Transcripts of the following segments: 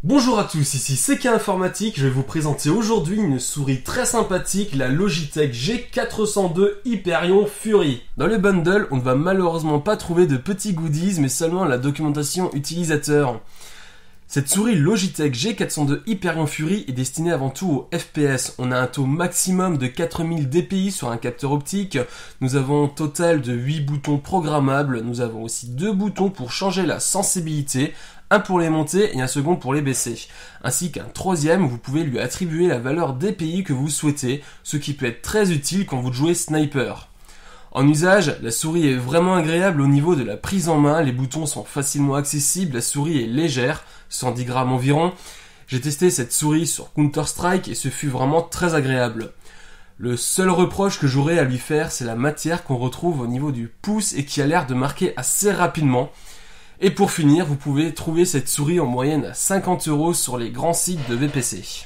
Bonjour à tous, ici CK Informatique, je vais vous présenter aujourd'hui une souris très sympathique, la Logitech G402 Hyperion Fury. Dans le bundle, on ne va malheureusement pas trouver de petits goodies, mais seulement la documentation utilisateur. Cette souris Logitech G402 Hyperion Fury est destinée avant tout au FPS. On a un taux maximum de 4000 dpi sur un capteur optique. Nous avons un total de 8 boutons programmables. Nous avons aussi 2 boutons pour changer la sensibilité, un pour les monter et un second pour les baisser. Ainsi qu'un troisième où vous pouvez lui attribuer la valeur dpi que vous souhaitez, ce qui peut être très utile quand vous jouez sniper. En usage, la souris est vraiment agréable au niveau de la prise en main, les boutons sont facilement accessibles, la souris est légère, 110 grammes environ. J'ai testé cette souris sur Counter-Strike et ce fut vraiment très agréable. Le seul reproche que j'aurais à lui faire, c'est la matière qu'on retrouve au niveau du pouce et qui a l'air de marquer assez rapidement. Et pour finir, vous pouvez trouver cette souris en moyenne à 50 € sur les grands sites de VPC.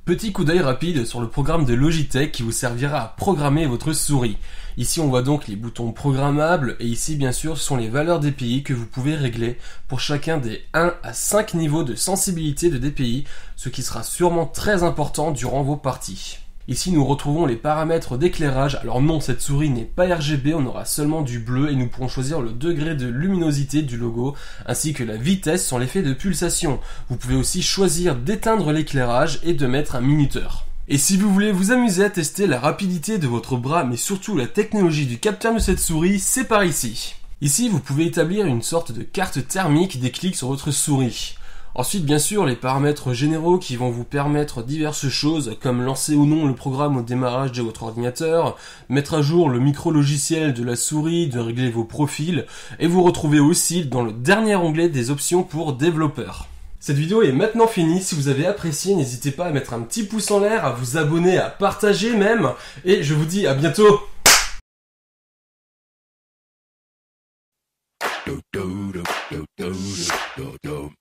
Petit coup d'œil rapide sur le programme de Logitech qui vous servira à programmer votre souris. Ici on voit donc les boutons programmables et ici bien sûr ce sont les valeurs dpi que vous pouvez régler pour chacun des 1 à 5 niveaux de sensibilité de dpi, ce qui sera sûrement très important durant vos parties. Ici nous retrouvons les paramètres d'éclairage. Alors non, cette souris n'est pas RGB, on aura seulement du bleu et nous pourrons choisir le degré de luminosité du logo ainsi que la vitesse sans l'effet de pulsation. Vous pouvez aussi choisir d'éteindre l'éclairage et de mettre un minuteur. Et si vous voulez vous amuser à tester la rapidité de votre bras mais surtout la technologie du capteur de cette souris, c'est par ici. Ici vous pouvez établir une sorte de carte thermique des clics sur votre souris. Ensuite, bien sûr, les paramètres généraux qui vont vous permettre diverses choses, comme lancer ou non le programme au démarrage de votre ordinateur, mettre à jour le micro-logiciel de la souris, de régler vos profils, et vous retrouvez aussi dans le dernier onglet des options pour développeurs. Cette vidéo est maintenant finie, si vous avez apprécié, n'hésitez pas à mettre un petit pouce en l'air, à vous abonner, à partager même, et je vous dis à bientôt.